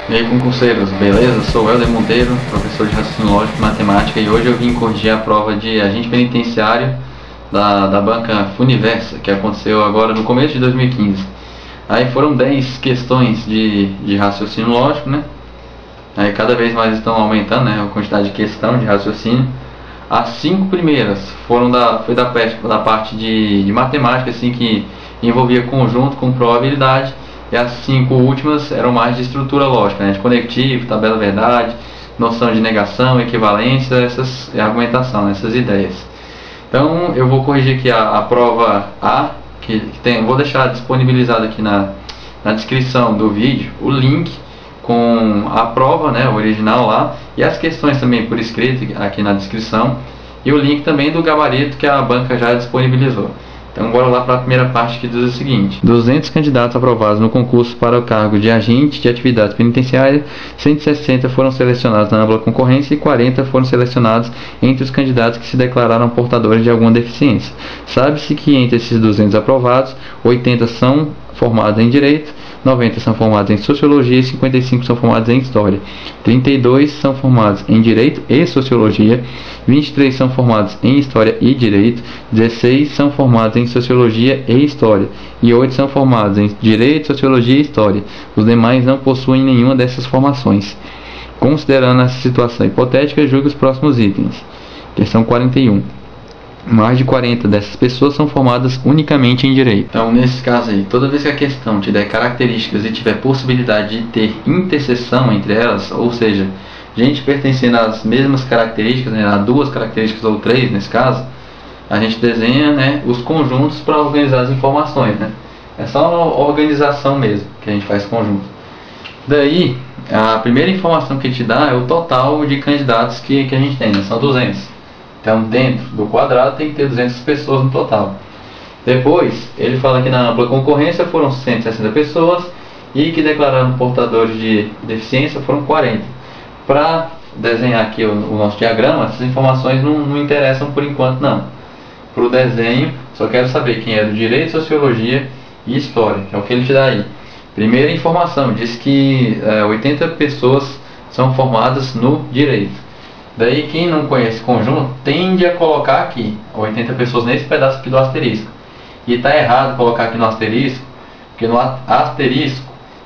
E aí, concurseiros, beleza? Sou o Helder Monteiro, professor de raciocínio lógico e matemática, e hoje eu vim corrigir a prova de agente penitenciário da banca Funiversa, que aconteceu agora no começo de 2015. Aí foram 10 questões de raciocínio lógico, né? Aí cada vez mais estão aumentando, né, a quantidade de questão de raciocínio. As 5 primeiras foi da parte de matemática, assim, que envolvia conjunto com probabilidade. E as 5 últimas eram mais de estrutura lógica, né, de conectivo, tabela verdade, noção de negação, equivalência, argumentação, essas ideias. Então eu vou corrigir aqui a prova A, vou deixar disponibilizado aqui na descrição do vídeo o link com a prova, né, original lá, e as questões também por escrito aqui na descrição, e o link também do gabarito que a banca já disponibilizou. Então bora lá para a primeira parte, que diz o seguinte: 200 candidatos aprovados no concurso para o cargo de agente de atividades penitenciárias, 160 foram selecionados na ampla concorrência e 40 foram selecionados entre os candidatos que se declararam portadores de alguma deficiência. Sabe-se que entre esses 200 aprovados, 80 são formados em Direito, 90 são formados em Sociologia e 55 são formados em História. 32 são formados em Direito e Sociologia, 23 são formados em História e Direito, 16 são formados em Sociologia e História e 8 são formados em Direito, Sociologia e História. Os demais não possuem nenhuma dessas formações. Considerando essa situação hipotética, julgue os próximos itens. Questão 41. Mais de 40 dessas pessoas são formadas unicamente em Direito. Então, nesse caso aí, toda vez que a questão te der características e tiver possibilidade de ter interseção entre elas, ou seja, gente pertencendo às mesmas características, né, a 2 características ou 3 nesse caso, a gente desenha, né, os conjuntos para organizar as informações, né? É só uma organização mesmo que a gente faz conjunto. Daí, a primeira informação que te dá é o total de candidatos que a gente tem, né? São 200. Então, dentro do quadrado tem que ter 200 pessoas no total. Depois, ele fala que na ampla concorrência foram 160 pessoas e que declararam portadores de deficiência foram 40. Para desenhar aqui o nosso diagrama, essas informações não interessam por enquanto, não. Para o desenho, só quero saber quem é do Direito, Sociologia e História, que é o que ele te dá aí. Primeira informação, diz que 80 pessoas são formadas no Direito. Daí, quem não conhece conjunto tende a colocar aqui 80 pessoas nesse pedaço aqui do asterisco. E está errado colocar aqui no asterisco, porque no asterisco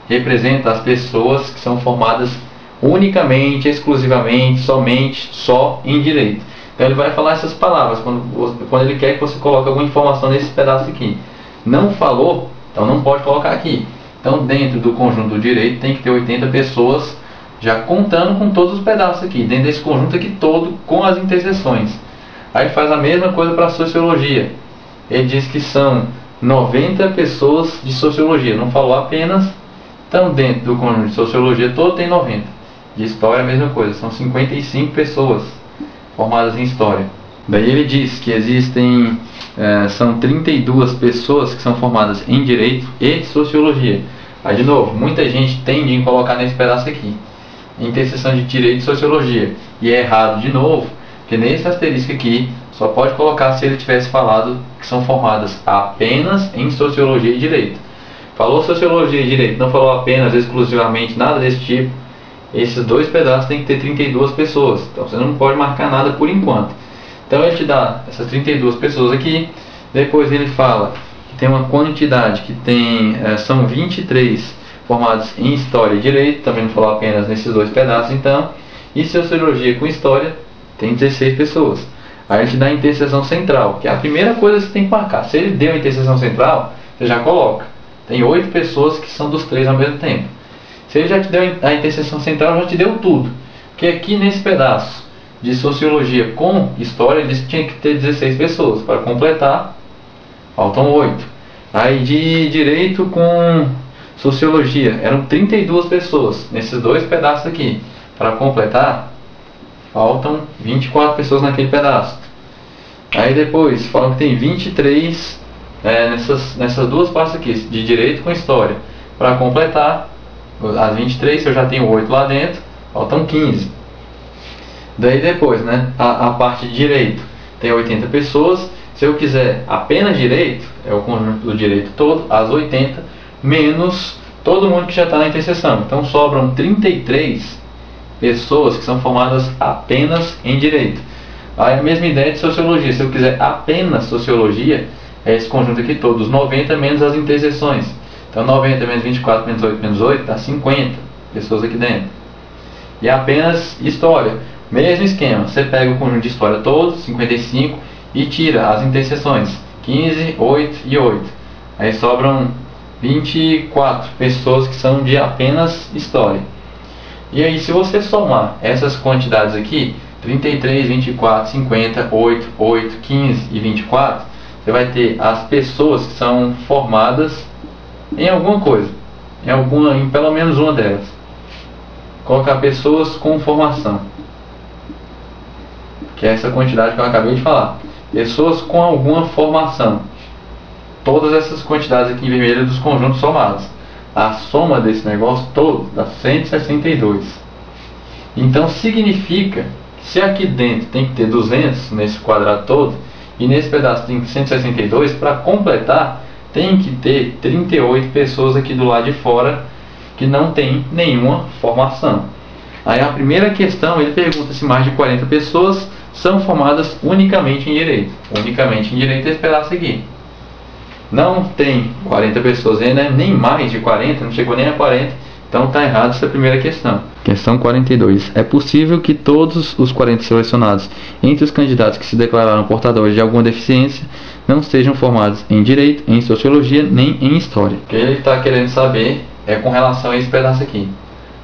representa as pessoas que são formadas unicamente, exclusivamente, somente, só em Direito. Então ele vai falar essas palavras quando ele quer que você coloque alguma informação nesse pedaço aqui. Não falou, então não pode colocar aqui. Então, dentro do conjunto do Direito tem que ter 80 pessoas, já contando com todos os pedaços aqui, dentro desse conjunto aqui todo, com as interseções. Aí ele faz a mesma coisa para a Sociologia. Ele diz que são 90 pessoas de Sociologia, não falou apenas. Então, dentro do conjunto de Sociologia todo tem 90. De História a mesma coisa, são 55 pessoas formadas em História. Daí ele diz que existem, são 32 pessoas que são formadas em Direito e Sociologia. Aí, de novo, muita gente tende a colocar nesse pedaço aqui interseção de Direito e Sociologia, e é errado de novo, porque nesse asterisco aqui só pode colocar se ele tivesse falado que são formadas apenas em Sociologia e Direito. Falou Sociologia e Direito, não falou apenas, exclusivamente, nada desse tipo, esses 2 pedaços tem que ter 32 pessoas, então você não pode marcar nada por enquanto. Então ele te dá essas 32 pessoas aqui, depois ele fala que tem uma quantidade que tem, são 23 formados em História e Direito, também não falou apenas nesses 2 pedaços, então, e Sociologia com História tem 16 pessoas. Aí ele te dá a interseção central, que é a primeira coisa que você tem que marcar. Se ele deu a interseção central, você já coloca. Tem 8 pessoas que são dos 3 ao mesmo tempo. Se ele já te deu a interseção central, já te deu tudo. Porque aqui nesse pedaço de Sociologia com História, ele disse que tinha que ter 16 pessoas. Para completar, faltam 8. Aí de Direito com Sociologia, eram 32 pessoas nesses 2 pedaços aqui. Para completar, faltam 24 pessoas naquele pedaço. Aí depois, falam que tem 23 nessas 2 partes aqui, de Direito com História. Para completar, as 23, se eu já tenho 8 lá dentro, faltam 15. Daí depois, né, a parte de Direito tem 80 pessoas. Se eu quiser apenas Direito, é o conjunto do Direito todo, as 80, menos todo mundo que já está na interseção. Então sobram 33 pessoas que são formadas apenas em direito. Aí a mesma ideia de sociologia. Se eu quiser apenas sociologia, é esse conjunto aqui todo, os 90 menos as interseções. Então 90 menos 24 menos 8 dá 50 pessoas aqui dentro. E apenas história, mesmo esquema. Você pega o conjunto de história todo, 55, e tira as interseções, 15, 8 e 8. Aí sobram 24 pessoas que são de apenas história. E aí, se você somar essas quantidades aqui, 33, 24, 50, 8, 8, 15 e 24, você vai ter as pessoas que são formadas em alguma coisa, em pelo menos uma delas. Colocar pessoas com formação, que é essa quantidade que eu acabei de falar. Pessoas com alguma formação. Todas essas quantidades aqui em vermelho dos conjuntos somados. A soma desse negócio todo dá 162. Então significa que se aqui dentro tem que ter 200 nesse quadrado todo, e nesse pedaço tem 162, para completar tem que ter 38 pessoas aqui do lado de fora que não tem nenhuma formação. Aí a primeira questão, ele pergunta se mais de 40 pessoas são formadas unicamente em direito. Unicamente em direito é esse pedaço aqui. Não tem 40 pessoas ainda, nem mais de 40, não chegou nem a 40, então está errado essa primeira questão. Questão 42. É possível que todos os 40 selecionados entre os candidatos que se declararam portadores de alguma deficiência não sejam formados em direito, em sociologia, nem em história. O que ele está querendo saber é com relação a esse pedaço aqui.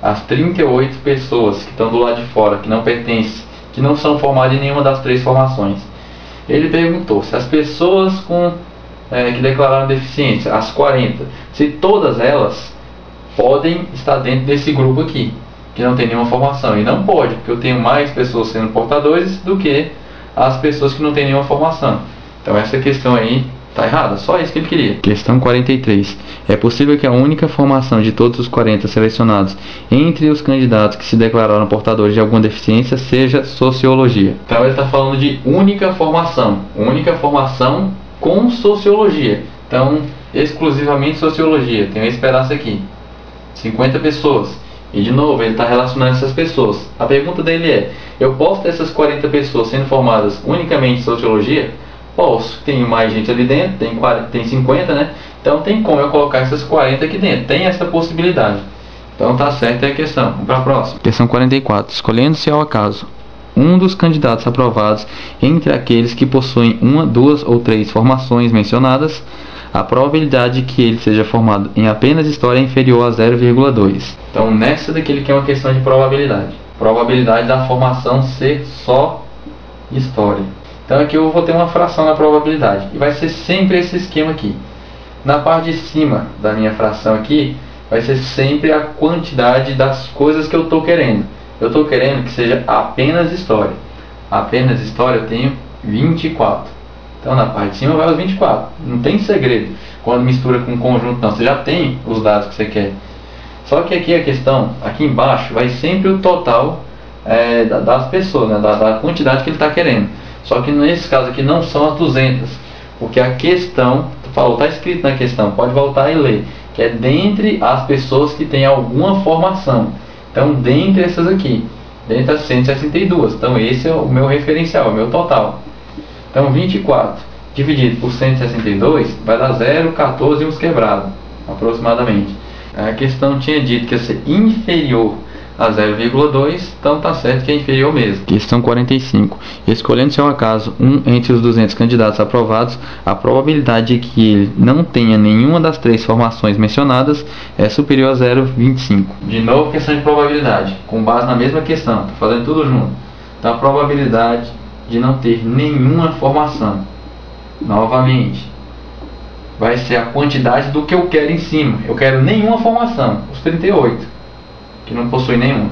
As 38 pessoas que estão do lado de fora, que não pertencem, que não são formadas em nenhuma das três formações. Ele perguntou se as pessoas que declararam deficiência, as 40, se todas elas podem estar dentro desse grupo aqui, que não tem nenhuma formação. E não pode, porque eu tenho mais pessoas sendo portadores do que as pessoas que não têm nenhuma formação. Então essa questão aí está errada, só isso que ele queria. Questão 43. É possível que a única formação de todos os 40 selecionados entre os candidatos que se declararam portadores de alguma deficiência seja sociologia. Então ele está falando de única formação com sociologia. Então, exclusivamente sociologia. Tem esse pedaço aqui, 50 pessoas. E de novo, ele está relacionando essas pessoas. A pergunta dele é: eu posso ter essas 40 pessoas sendo formadas unicamente em sociologia? Posso. Tem mais gente ali dentro, tem 50, né? Então tem como eu colocar essas 40 aqui dentro. Tem essa possibilidade. Então tá certo é a questão. Vamos para a próxima. Questão 44. Escolhendo-se ao acaso um dos candidatos aprovados entre aqueles que possuem uma, duas ou três formações mencionadas, a probabilidade de que ele seja formado em apenas história é inferior a 0,2. Então nessa daqui ele quer uma questão de probabilidade. Probabilidade da formação ser só história. Então aqui eu vou ter uma fração na probabilidade. E vai ser sempre esse esquema aqui. Na parte de cima da minha fração aqui, vai ser sempre a quantidade das coisas que eu estou querendo. Eu estou querendo que seja apenas história. Apenas história eu tenho 24. Então na parte de cima vai os 24. Não tem segredo quando mistura com conjunto não. Você já tem os dados que você quer. Só que aqui a questão, aqui embaixo, vai sempre o total das pessoas, né? da quantidade que ele está querendo. Só que nesse caso aqui não são as 200. Porque a questão, está escrito na questão, pode voltar e ler, que é dentre as pessoas que têm alguma formação. Então, dentre essas aqui, dentre as 162. Então, esse é o meu referencial, o meu total. Então, 24 dividido por 162 vai dar 0,14 e uns quebrados, aproximadamente. A questão tinha dito que ia ser inferior a 0,2, então está certo que é inferior mesmo. Questão 45. Escolhendo-se ao acaso um entre os 200 candidatos aprovados, a probabilidade de que ele não tenha nenhuma das três formações mencionadas é superior a 0,25. De novo, questão de probabilidade, com base na mesma questão, estou fazendo tudo junto. Então, a probabilidade de não ter nenhuma formação, novamente, vai ser a quantidade do que eu quero em cima. Eu quero nenhuma formação, os 38. Que não possui nenhuma.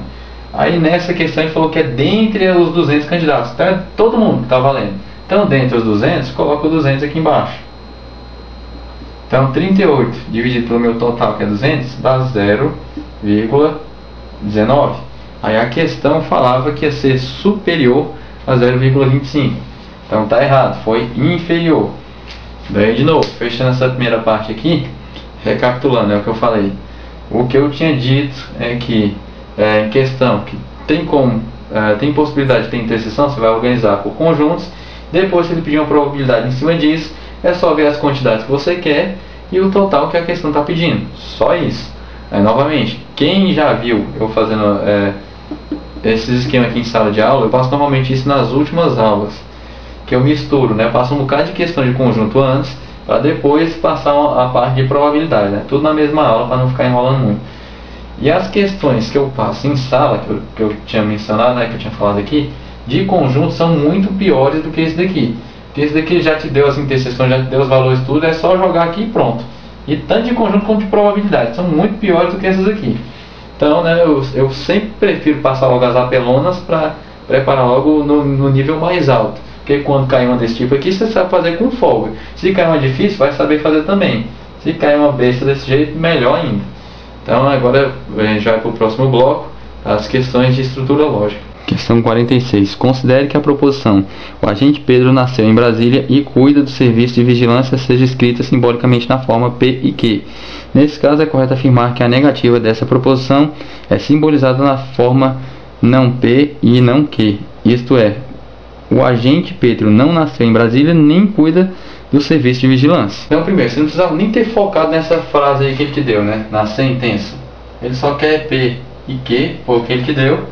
Aí nessa questão ele falou que é dentre os 200 candidatos. Então é todo mundo que está valendo. Então dentre os 200, coloca o 200 aqui embaixo. Então 38 dividido pelo meu total, que é 200, dá 0,19. Aí a questão falava que ia ser superior a 0,25. Então está errado, foi inferior. Daí de novo, fechando essa primeira parte aqui, recapitulando, é o que eu falei. o que eu tinha dito é que, em questão, que tem possibilidade de ter interseção, você vai organizar por conjuntos. Depois, se ele pedir uma probabilidade em cima disso, é só ver as quantidades que você quer e o total que a questão está pedindo. Só isso. Novamente, quem já viu eu fazendo esses esquemas aqui em sala de aula, eu passo normalmente isso nas últimas aulas, que eu misturo, né? Eu passo um bocado de questão de conjunto antes, para depois passar a parte de probabilidade, né? Tudo na mesma aula, para não ficar enrolando muito. E as questões que eu passo em sala, que eu tinha mencionado, né, que eu tinha falado aqui, de conjunto, são muito piores do que esse daqui. Porque esse daqui já te deu as interseções, já te deu os valores, tudo, é só jogar aqui e pronto. E tanto de conjunto quanto de probabilidade, são muito piores do que essas aqui. Então, né, eu sempre prefiro passar logo as apelonas para preparar logo no nível mais alto. Porque quando cair uma desse tipo aqui, você sabe fazer com folga. Se cair uma difícil, vai saber fazer também. Se cair uma besta desse jeito, melhor ainda. Então agora a gente vai para o próximo bloco, as questões de estrutura lógica. Questão 46. Considere que a proposição "o agente Pedro nasceu em Brasília e cuida do serviço de vigilância" seja escrita simbolicamente na forma P e Q. Nesse caso, é correto afirmar que a negativa dessa proposição é simbolizada na forma não P e não Q. Isto é, o agente Pedro não nasceu em Brasília nem cuida do serviço de vigilância. Então, primeiro, você não precisava nem ter focado nessa frase aí que ele te deu, né? Na sentença. Ele só quer P e Q, foi o que ele te deu.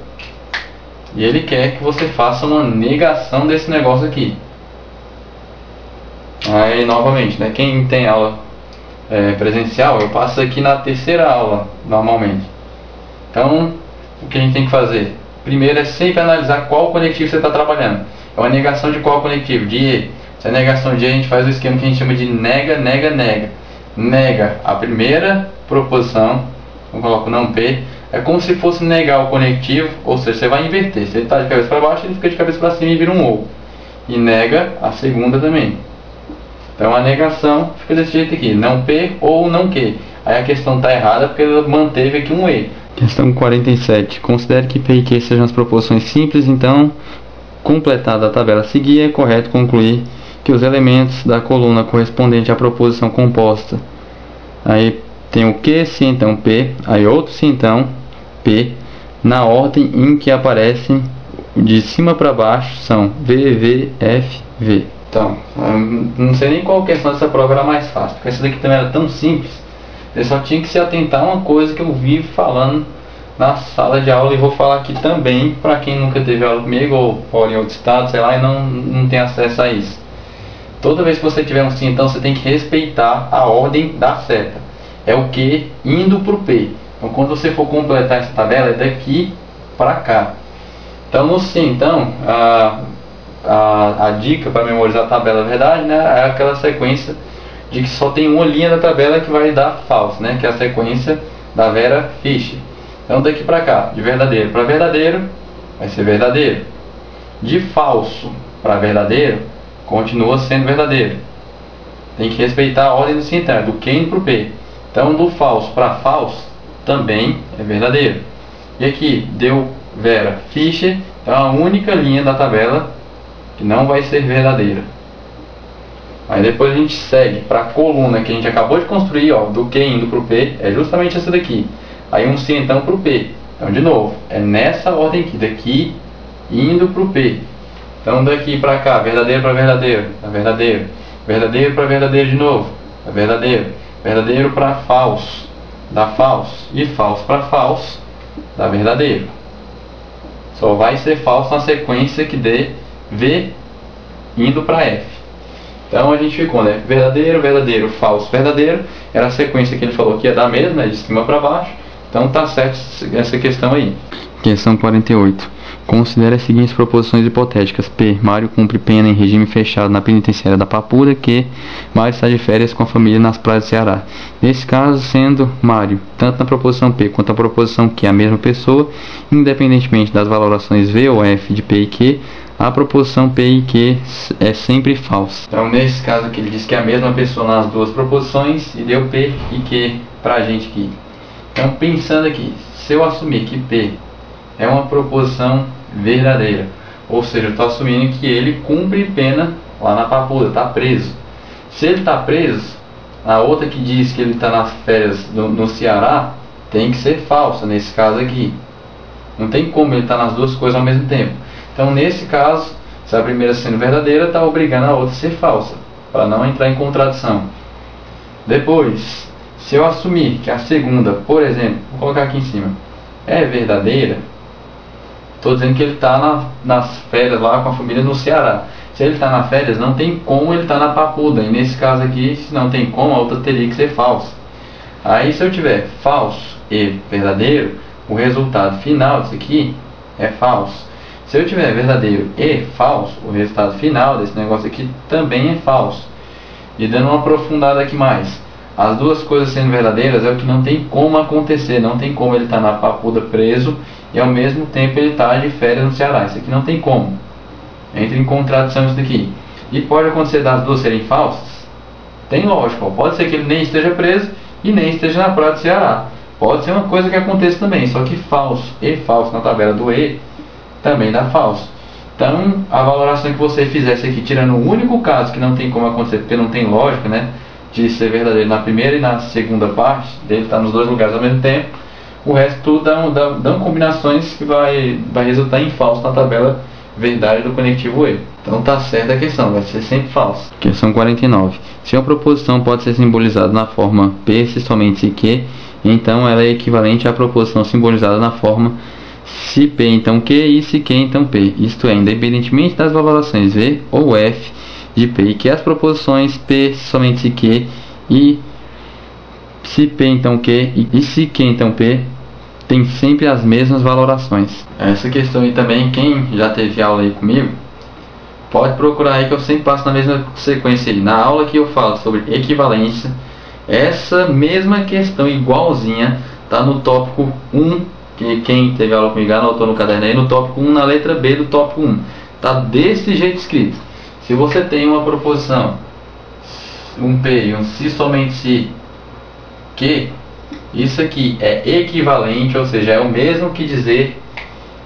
E ele quer que você faça uma negação desse negócio aqui. Aí, novamente, né? Quem tem aula presencial, eu passo aqui na terceira aula, normalmente. Então, o que a gente tem que fazer? Primeiro é sempre analisar qual conectivo você está trabalhando. É uma negação de qual conectivo? De E. Se é negação de E, a gente faz o esquema que a gente chama de nega, nega, nega. Nega a primeira proposição, eu coloco não P, é como se fosse negar o conectivo, ou seja, você vai inverter. Se ele está de cabeça para baixo, ele fica de cabeça para cima e vira um ou. E nega a segunda também. Então a negação fica desse jeito aqui, não P ou não Q. Aí a questão está errada porque ela manteve aqui um E. Questão 47. Considere que P e Q sejam as proposições simples, então, completada a tabela a seguir, é correto concluir que os elementos da coluna correspondente à proposição composta, aí tem o Q, se então P, aí outro se então P, na ordem em que aparecem de cima para baixo, são V, V, F, V. Então, não sei nem qual questão dessa prova era mais fácil, porque essa daqui também era tão simples. Você só tinha que se atentar a uma coisa que eu vivo falando na sala de aula, e vou falar aqui também para quem nunca teve aula comigo ou mora em outro estado, sei lá, e não tem acesso a isso. Toda vez que você tiver um sim, então você tem que respeitar a ordem da seta. É o Q indo para o P. Então quando você for completar essa tabela, é daqui para cá. Então no sim, então, a dica para memorizar a tabela, na verdade, né, é aquela sequência de que só tem uma linha da tabela que vai dar falso, né, que é a sequência da Vera Fischer. Então daqui para cá, de verdadeiro para verdadeiro, vai ser verdadeiro. De falso para verdadeiro, continua sendo verdadeiro. Tem que respeitar a ordem do sim, do Q indo para o P. Então do falso para falso, também é verdadeiro. E aqui, deu Vera Fischer, então a única linha da tabela que não vai ser verdadeira. Aí depois a gente segue para a coluna que a gente acabou de construir, ó, do Q indo para o P, é justamente essa daqui. Aí um sim então para o P. Então de novo, é nessa ordem aqui, daqui indo para o P. Então daqui para cá, verdadeiro para verdadeiro, é verdadeiro. Verdadeiro para verdadeiro de novo, é verdadeiro. Verdadeiro para falso, dá falso. E falso para falso, dá verdadeiro. Só vai ser falso na sequência que dê V indo para F. Então a gente ficou, né? Verdadeiro, verdadeiro, falso, verdadeiro. Era a sequência que ele falou que ia dar mesmo, né? De cima para baixo. Então tá certo essa questão aí. Questão 48. Considere as seguintes proposições hipotéticas. P. Mário cumpre pena em regime fechado na penitenciária da Papuda. Q. Mário está de férias com a família nas praias do Ceará. Nesse caso, sendo Mário, tanto na proposição P quanto na proposição Q, a mesma pessoa, independentemente das valorações V ou F de P e Q, a proposição P e Q é sempre falsa. Então, nesse caso aqui, ele diz que é a mesma pessoa nas duas proposições e deu P e Q pra gente aqui. Então, pensando aqui, se eu assumir que P é uma proposição verdadeira, ou seja, eu estou assumindo que ele cumpre pena lá na Papuda, está preso. Se ele está preso, a outra que diz que ele está nas férias no Ceará, tem que ser falsa nesse caso aqui. Não tem como ele estar nas duas coisas ao mesmo tempo. Então nesse caso, se a primeira sendo verdadeira, está obrigando a outra a ser falsa, para não entrar em contradição. Depois, se eu assumir que a segunda, por exemplo, vou colocar aqui em cima, é verdadeira, estou dizendo que ele está nas férias lá com a família no Ceará. Se ele está nas férias, não tem como ele estar na Papuda. E nesse caso aqui, se não tem como, a outra teria que ser falsa. Aí se eu tiver falso e verdadeiro, o resultado final disso aqui é falso. Se eu tiver verdadeiro e falso, o resultado final desse negócio aqui também é falso. E dando uma aprofundada aqui mais, as duas coisas sendo verdadeiras é o que não tem como acontecer. Não tem como ele estar na Papuda preso e ao mesmo tempo ele está de férias no Ceará. Isso aqui não tem como. Entra em contradição isso daqui. E pode acontecer das duas serem falsas? Tem lógico. Pode ser que ele nem esteja preso e nem esteja na praia do Ceará. Pode ser uma coisa que aconteça também. Só que falso e falso na tabela do E também dá falso. Então a valoração que você fizesse aqui, tirando o único caso que não tem como acontecer, porque não tem lógica, né, de ser verdadeiro na primeira e na segunda parte, dele estar nos dois lugares ao mesmo tempo, o resto tudo dão combinações que vai resultar em falso na tabela verdade do conectivo E. Então tá certa a questão, vai ser sempre falso. Questão 49. Se uma proposição pode ser simbolizada na forma P se somente se Q, então ela é equivalente à proposição simbolizada na forma se P então Q e se Q então P. Isto é, independentemente das valorações V ou F de P, e que as proposições P se somente se Q e se P então Q e se Q então P tem sempre as mesmas valorações. Essa questão aí também, quem já teve aula aí comigo, pode procurar aí que eu sempre passo na mesma sequência aí. Na aula que eu falo sobre equivalência, essa mesma questão igualzinha tá no tópico 1, que quem teve aula comigo anotou no caderno aí, no tópico 1, na letra B do tópico 1. Tá desse jeito escrito. Se você tem uma proposição, um P e um se somente se Q, isso aqui é equivalente, ou seja, é o mesmo que dizer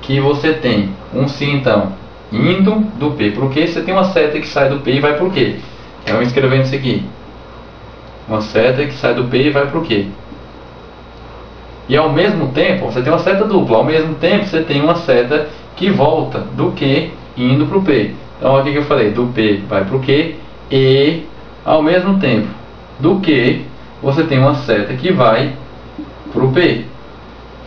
que você tem um se então indo do P para o Q, você tem uma seta que sai do P e vai para o Q. Então escrevendo isso aqui, uma seta que sai do P e vai para o Q. E ao mesmo tempo, você tem uma seta dupla, ao mesmo tempo você tem uma seta que volta do Q indo para o P. Então aqui que eu falei, do P vai para o Q e ao mesmo tempo do Q você tem uma seta que vai para o P.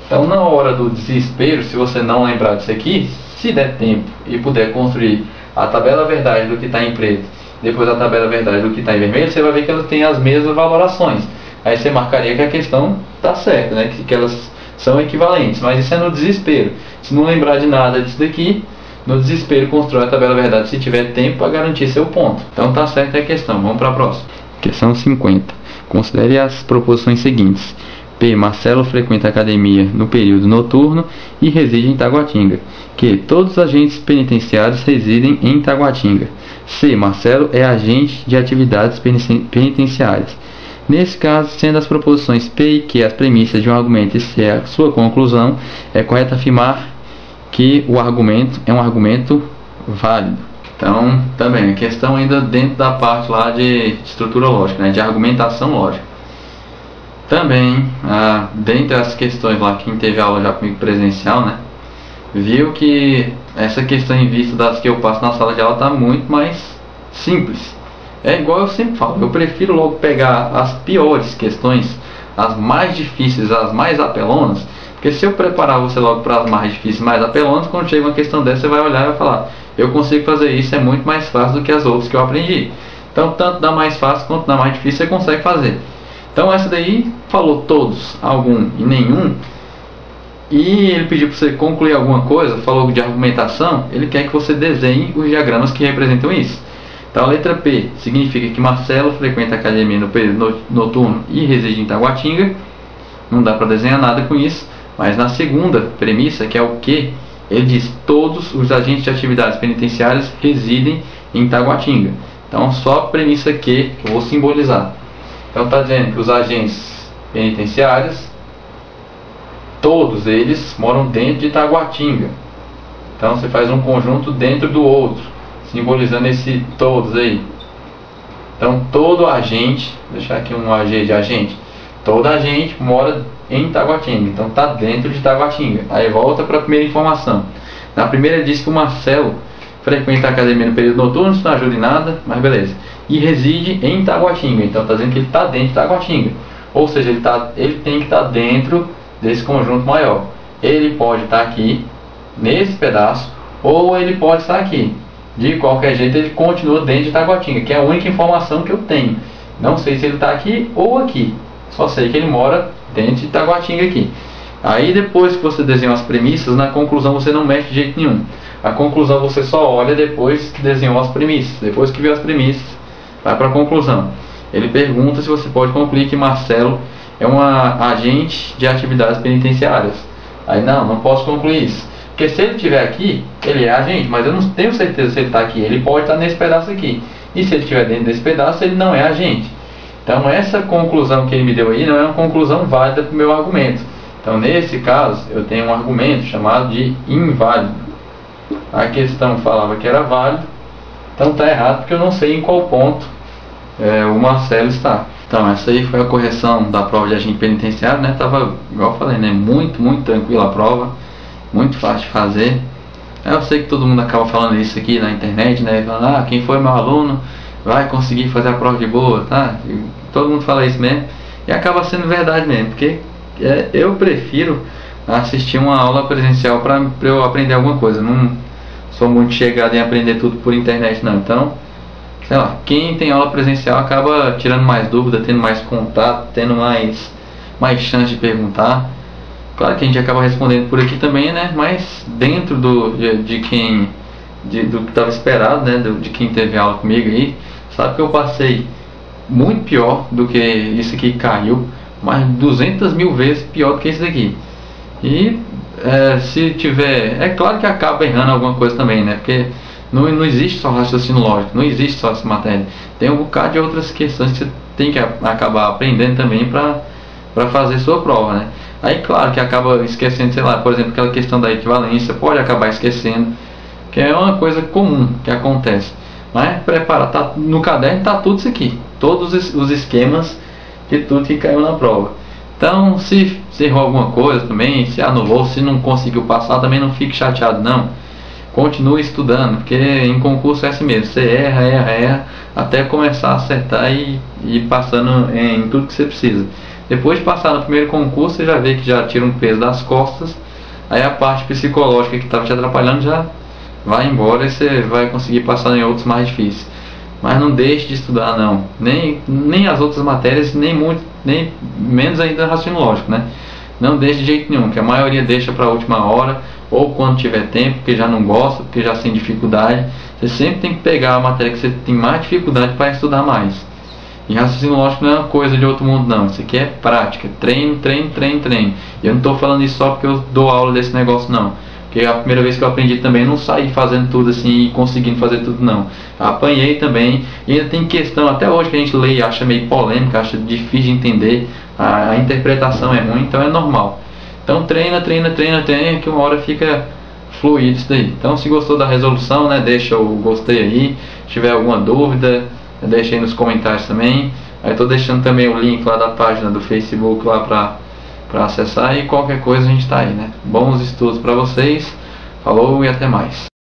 Então na hora do desespero, se você não lembrar disso aqui, se der tempo e puder construir a tabela verdade do que está em preto, depois a tabela verdade do que está em vermelho, você vai ver que elas têm as mesmas valorações. Aí você marcaria que a questão está certa, né? Que elas são equivalentes, mas isso é no desespero. Se não lembrar de nada disso daqui, no desespero constrói a tabela verdade se tiver tempo para garantir seu ponto. Então está certa a questão. Vamos para a próxima. Questão 50. Considere as proposições seguintes. P. Marcelo frequenta a academia no período noturno e reside em Taguatinga. Q. Todos os agentes penitenciários residem em Taguatinga. C. Marcelo é agente de atividades penitenciárias. Nesse caso, sendo as proposições P e Q as premissas de um argumento e C a sua conclusão, é correto afirmar que o argumento é um argumento válido. Então, também, a questão ainda dentro da parte lá de estrutura lógica, né, de argumentação lógica. Também, dentre as questões lá, quem teve aula já comigo presencial, né, viu que essa questão em vista das que eu passo na sala de aula está muito mais simples. É igual eu sempre falo, eu prefiro logo pegar as piores questões, as mais difíceis, as mais apelonas, porque se eu preparar você logo para as mais difíceis, mais apelonas, quando chega uma questão dessa, você vai olhar e vai falar, eu consigo fazer isso, é muito mais fácil do que as outras que eu aprendi. Então, tanto da mais fácil quanto da mais difícil, você consegue fazer. Então, essa daí falou todos, algum e nenhum, e ele pediu para você concluir alguma coisa, falou de argumentação, ele quer que você desenhe os diagramas que representam isso. Então a letra P significa que Marcelo frequenta a academia no período noturno e reside em Taguatinga. Não dá para desenhar nada com isso. Mas na segunda premissa, que é o Q, ele diz todos os agentes de atividades penitenciárias residem em Taguatinga. Então só a premissa Q que eu vou simbolizar. Então está dizendo que os agentes penitenciários, todos eles moram dentro de Taguatinga. Então você faz um conjunto dentro do outro, simbolizando esse todos aí. Então todo agente, vou deixar aqui um AG de agente, todo agente mora em Taguatinga. Então está dentro de Taguatinga. Aí volta para a primeira informação. Na primeira diz que o Marcelo frequenta a academia no período noturno, isso não ajuda em nada, mas beleza. E reside em Taguatinga. Então está dizendo que ele está dentro de Taguatinga. Ou seja, ele tem que estar dentro desse conjunto maior. Ele pode estar aqui, nesse pedaço, ou ele pode estar aqui. De qualquer jeito, ele continua dentro de Taguatinga, que é a única informação que eu tenho. Não sei se ele está aqui ou aqui. Só sei que ele mora dentro de Taguatinga aqui. Aí depois que você desenhou as premissas, na conclusão você não mexe de jeito nenhum. A conclusão você só olha depois que desenhou as premissas. Depois que viu as premissas, vai para a conclusão. Ele pergunta se você pode concluir que Marcelo é um agente de atividades penitenciárias. Aí não posso concluir isso. Porque se ele estiver aqui, ele é agente, mas eu não tenho certeza se ele está aqui. Ele pode estar nesse pedaço aqui. E se ele estiver dentro desse pedaço, ele não é agente. Então essa conclusão que ele me deu aí não é uma conclusão válida para o meu argumento. Então nesse caso, eu tenho um argumento chamado de inválido. A questão falava que era válido, então está errado porque eu não sei em qual ponto o Marcelo está. Então essa aí foi a correção da prova de agente penitenciário, né? Tava, igual eu falei, né? Muito tranquila a prova, muito fácil de fazer. Eu sei que todo mundo acaba falando isso aqui na internet, né? Falando, quem foi meu aluno vai conseguir fazer a prova de boa, tá? E todo mundo fala isso mesmo, e acaba sendo verdade mesmo, porque eu prefiro assistir uma aula presencial para eu aprender alguma coisa. Não sou muito chegado em aprender tudo por internet não. Então, sei lá, quem tem aula presencial acaba tirando mais dúvida, tendo mais contato, tendo mais chance de perguntar. Claro que a gente acaba respondendo por aqui também, né? Mas dentro do que estava esperado, né? De quem teve aula comigo aí, sabe que eu passei muito pior do que isso aqui que caiu, mas 200 mil vezes pior do que isso daqui. E se tiver, é claro que acaba errando alguma coisa também, né? Porque não existe só raciocínio lógico, não existe só essa matéria. Tem um bocado de outras questões que você tem que acabar aprendendo também para fazer sua prova, né? Aí claro que acaba esquecendo, sei lá, por exemplo, aquela questão da equivalência, pode acabar esquecendo, que é uma coisa comum que acontece. Mas prepara, no caderno está tudo isso aqui, todos os esquemas de tudo que caiu na prova. Então, se errou alguma coisa também, se anulou, se não conseguiu passar, também não fique chateado não. Continue estudando, porque em concurso é assim mesmo, você erra, até começar a acertar e ir passando em tudo que você precisa. Depois de passar no primeiro concurso, você já vê que já tira um peso das costas, aí a parte psicológica que estava te atrapalhando já vai embora e você vai conseguir passar em outros mais difíceis. Mas não deixe de estudar não, nem as outras matérias, nem menos ainda raciocínio lógico, né? Não deixe de jeito nenhum, que a maioria deixa para a última hora, ou quando tiver tempo, porque já não gosta, porque já tem dificuldade. Você sempre tem que pegar a matéria que você tem mais dificuldade para estudar mais. E raciocínio lógico não é uma coisa de outro mundo não, isso aqui é prática, treino. E eu não estou falando isso só porque eu dou aula desse negócio não, porque a primeira vez que eu aprendi também não saí fazendo tudo assim e conseguindo fazer tudo não. Apanhei também, e ainda tem questão até hoje que a gente lê e acha meio polêmica, acha difícil de entender, a interpretação é ruim, então é normal. Então treina, que uma hora fica fluido isso daí. Então se gostou da resolução, né, deixa o gostei aí, se tiver alguma dúvida, deixa aí nos comentários também. Aí estou deixando também o link lá da página do Facebook lá para acessar, e qualquer coisa a gente está aí, né? Bons estudos para vocês, falou e até mais.